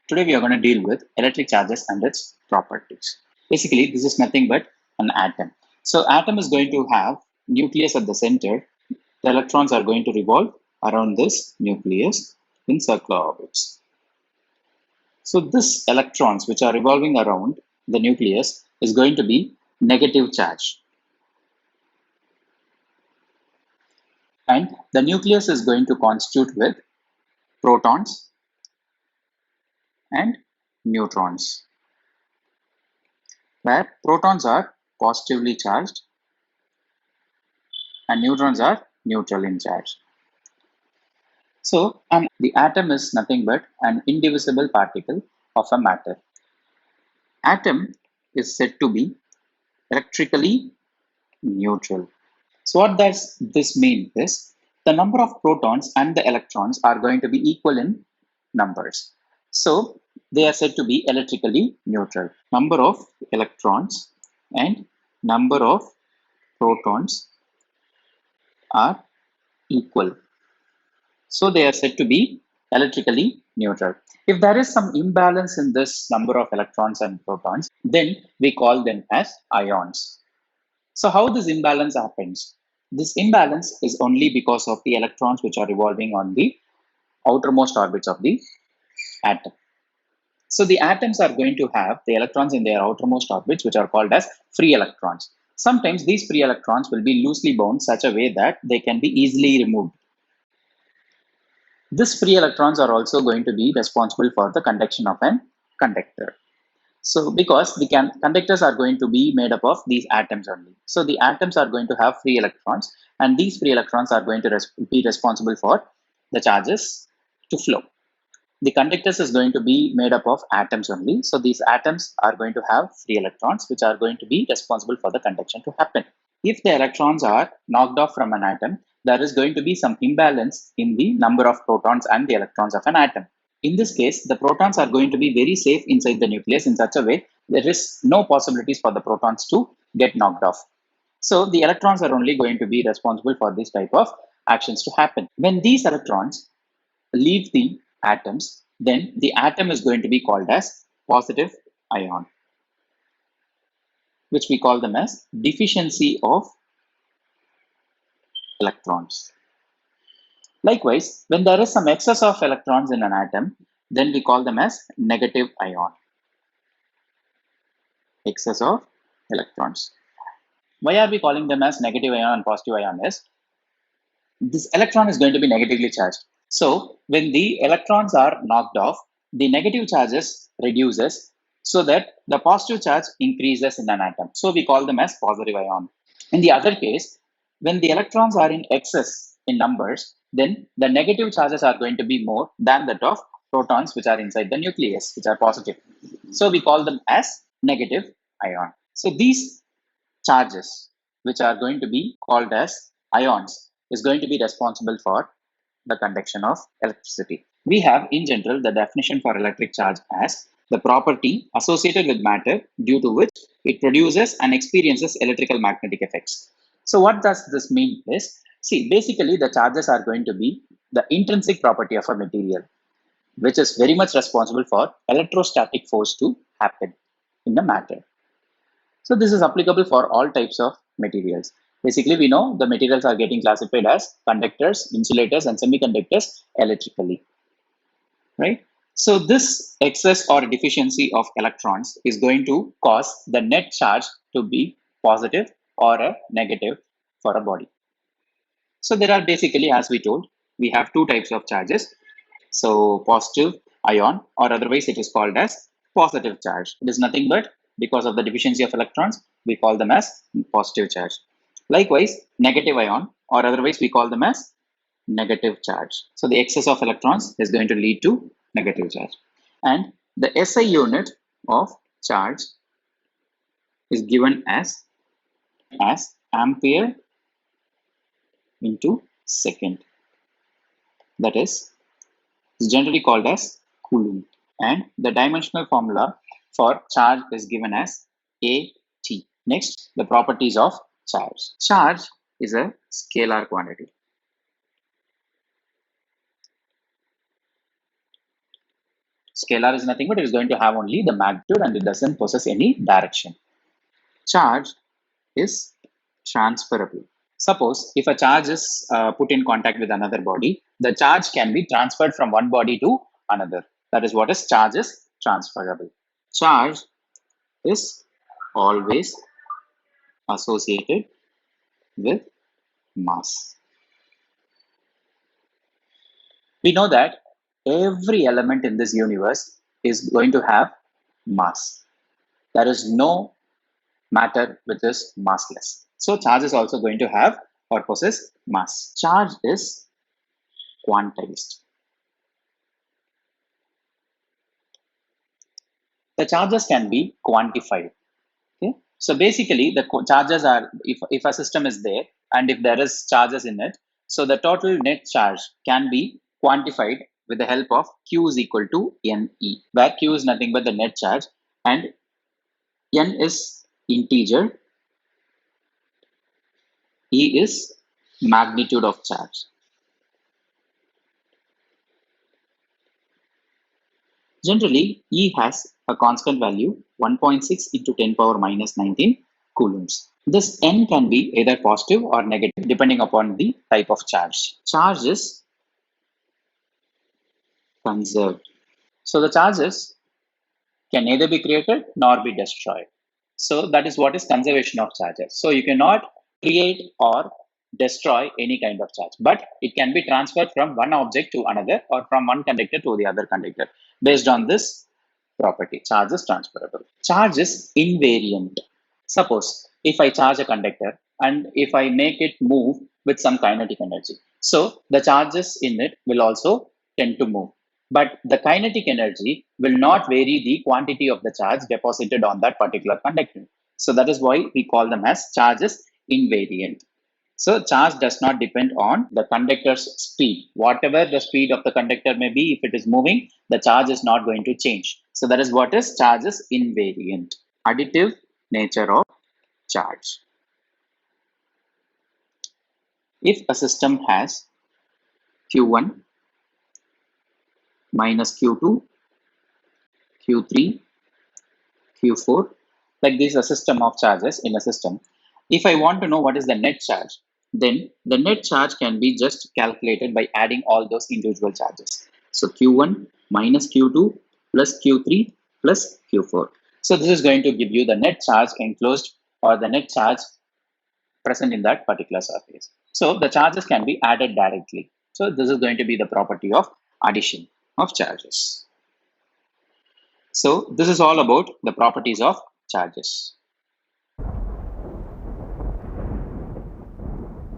Today we are going to deal with electric charges and its properties. Basically, this is nothing but an atom. So atom is going to have nucleus at the center. The electrons are going to revolve around this nucleus in circular orbits. So this electrons which are revolving around the nucleus is going to be negative charge. And the nucleus is going to constitute with protons and neutrons, where protons are positively charged and neutrons are neutral in charge. So the atom is nothing but an indivisible particle of a matter. Atom is said to be electrically neutral. So what does this mean is the number of protons and the electrons are going to be equal in numbers. So they are said to be electrically neutral. Number of electrons and number of protons are equal. So they are said to be electrically neutral. If there is some imbalance in this number of electrons and protons, then we call them as ions. So how this imbalance happens? This imbalance is only because of the electrons which are revolving on the outermost orbits of the atom. So the atoms are going to have the electrons in their outermost orbits, which are called as free electrons. Sometimes these free electrons will be loosely bound such a way that they can be easily removed. These free electrons are also going to be responsible for the conduction of an conductor. So because the conductors are going to be made up of these atoms only. So the atoms are going to have free electrons, and these free electrons are going to be responsible for the charges to flow. The conductors is going to be made up of atoms only. So these atoms are going to have free electrons, which are going to be responsible for the conduction to happen. If the electrons are knocked off from an atom, there is going to be some imbalance in the number of protons and the electrons of an atom. In this case, the protons are going to be very safe inside the nucleus in such a way there is no possibilities for the protons to get knocked off. So the electrons are only going to be responsible for this type of actions to happen. When these electrons leave the atoms, then the atom is going to be called as positive ion, which we call them as deficiency of electrons. Likewise, when there is some excess of electrons in an atom, then we call them as negative ion. Excess of electrons. Why are we calling them as negative ion and positive ion? Is this electron is going to be negatively charged. So when the electrons are knocked off, the negative charges reduces so that the positive charge increases in an atom. So we call them as positive ion. In the other case, when the electrons are in excess in numbers, then the negative charges are going to be more than that of protons which are inside the nucleus, which are positive. So we call them as negative ion. So these charges, which are going to be called as ions, is going to be responsible for the conduction of electricity. We have in general the definition for electric charge as the property associated with matter due to which it produces and experiences electrical magnetic effects. So what does this mean is, see, basically the charges are going to be the intrinsic property of a material, which is very much responsible for electrostatic force to happen in the matter. So this is applicable for all types of materials. Basically, we know the materials are getting classified as conductors, insulators, and semiconductors electrically, right? So this excess or deficiency of electrons is going to cause the net charge to be positive or a negative for a body. So there are basically, as we told, we have two types of charges. So positive ion, or otherwise it is called as positive charge. It is nothing but because of the deficiency of electrons, we call them as positive charge. Likewise, negative ion, or otherwise we call them as negative charge. So the excess of electrons is going to lead to negative charge. And the SI unit of charge is given as ampere into second. That is generally called as coulomb. And the dimensional formula for charge is given as AT. Next, the properties of charge. Charge is a scalar quantity. Scalar is nothing but it is going to have only the magnitude and it doesn't possess any direction. Charge is transferable. Suppose if a charge is put in contact with another body, the charge can be transferred from one body to another. That is what is charge is transferable. Charge is always associated with mass. We know that every element in this universe is going to have mass. There is no matter which is massless. So charge is also going to have or possess mass. Charge is quantized. The charges can be quantified. Okay? So basically the charges are, if a system is there and if there is charges in it, so the total net charge can be quantified with the help of Q is equal to NE, where Q is nothing but the net charge and N is integer, E is magnitude of charge. Generally, E has a constant value 1.6 into 10 power minus 19 coulombs. This N can be either positive or negative depending upon the type of charge. Charge is conserved. So the charges can neither be created nor be destroyed. So that is what is conservation of charges. So you cannot create or destroy any kind of charge, but it can be transferred from one object to another or from one conductor to the other conductor based on this property. Charge is transferable. Charge is invariant. Suppose if I charge a conductor and if I make it move with some kinetic energy, so the charges in it will also tend to move. But the kinetic energy will not vary the quantity of the charge deposited on that particular conductor. So that is why we call them as charges invariant. So charge does not depend on the conductor's speed. Whatever the speed of the conductor may be, if it is moving, the charge is not going to change. So that is what is charge is invariant. Additive nature of charge. If a system has Q1 minus Q2, Q3, Q4, like this is a system of charges in a system. If I want to know what is the net charge, then the net charge can be just calculated by adding all those individual charges. So Q1 minus Q2 plus Q3 plus Q4. So this is going to give you the net charge enclosed or the net charge present in that particular surface. So the charges can be added directly. So this is going to be the property of addition of charges. So this is all about the properties of charges.